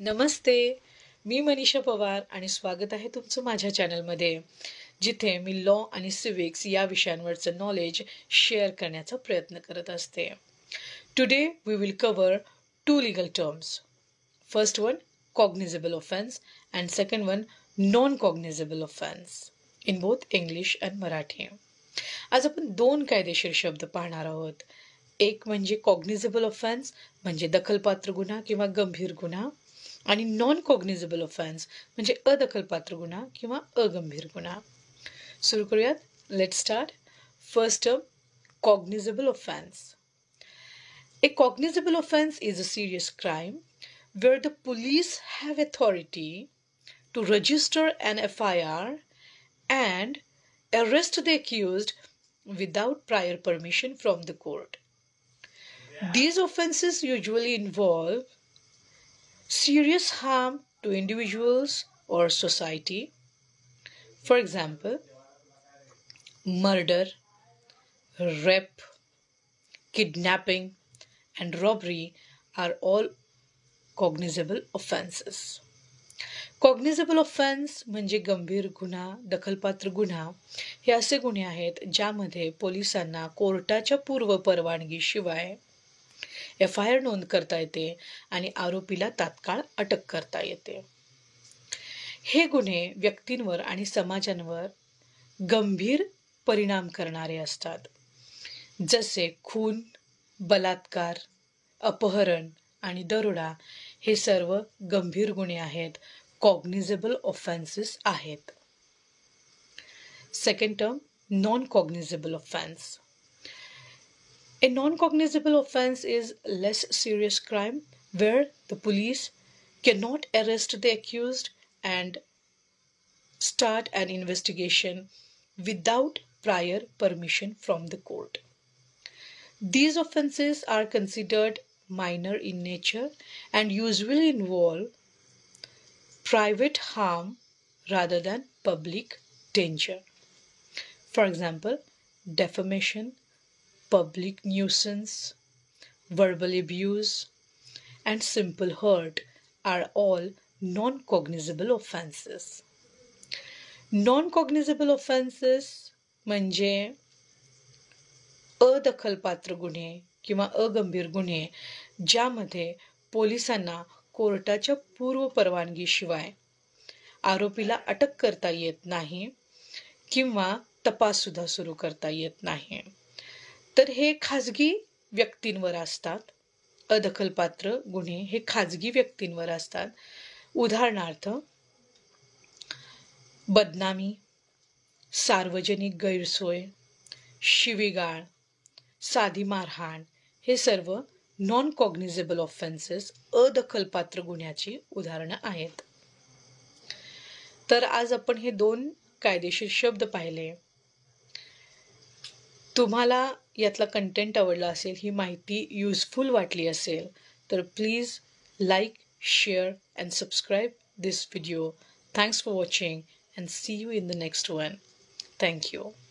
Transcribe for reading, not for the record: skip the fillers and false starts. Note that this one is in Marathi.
नमस्ते. मी मनीषा पवार आणि स्वागत आहे तुमचं माझ्या चॅनलमध्ये, जिथे मी लॉ आणि सिव्हिक्स या विषयांवरचं नॉलेज शेअर करण्याचा प्रयत्न करत असते. Today we will cover two legal terms. First one, cognizable offense, and second one, non-cognizable offense, in both English and Marathi. आज आपण दोन कायदेशीर शब्द पाहणार आहोत. एक म्हणजे कॉग्निझेबल ऑफेन्स म्हणजे दखलपात्र गुन्हा किंवा गंभीर गुन्हा, आणि नॉन कॉग्निझेबल ऑफेन्स म्हणजे अदखलपात्र गुन्हा किंवा अगंभीर गुन्हा. सुरू करूयात. Let start. First term, cognizable offense. A cognizable offense is a serious crime where the police have authority to register an FIR and arrest the accused without prior permission from the court. These offenses usually involve serious harm to individuals or society. For example, murder, rape, kidnapping, and robbery are all cognizable offenses. Cognizable offence म्हणजे गंभीर गुन्हा, दखलपात्र गुन्हा हे असे गुन्हे आहेत ज्यामध्ये पोलिसांना कोर्टाच्या पूर्व परवानगीशिवाय FIR नोंद करता येते आणि आरोपीला तात्काळ अटक करता येते. हे गुन्हे व्यक्तींवर आणि समाजांवर गंभीर परिणाम करणारे असतात, जसे खून, बलात्कार, अपहरण आणि दरोडा हे सर्व गंभीर गुन्हे आहेत, कॉग्निझेबल ऑफेन्सेस आहेत. Second term, non cognizable offence. A non-cognizable offense is less serious crime where the police cannot arrest the accused and start an investigation without prior permission from the court. These offenses are considered minor in nature and usually involve private harm rather than public danger. For example, defamation, public nuisance, verbal abuse, and simple hurt are all non-cognizable offenses. Non-cognizable offenses म्हणजे अदखलपात्र गुन्हे किंवा अगंभीर गुन्हे ज्यामध्ये पोलिसांना कोर्टाच्या पूर्व परवानगीशिवाय आरोपीला अटक करता येत नाही किंवा तपास सुद्धा सुरू करता येत नाही. तर हे खाजगी व्यक्तींवर असतात. अदखलपात्र गुन्हे हे खाजगी व्यक्तींवर असतात. उदाहरणार्थ, बदनामी, सार्वजनिक गैरसोय, शिवीगाळ, साधी मारहाण हे सर्व नॉन कॉग्निझेबल ऑफेन्सेस, अदखलपात्र गुन्ह्याची उदाहरणं आहेत. तर आज आपण हे दोन कायदेशीर शब्द पाहिले. तुम्हाला यातला कंटेंट आवडला असेल, ही माहिती युजफुल वाटली असेल, तर please like, share and subscribe this video. Thanks for watching and see you in the next one. Thank you.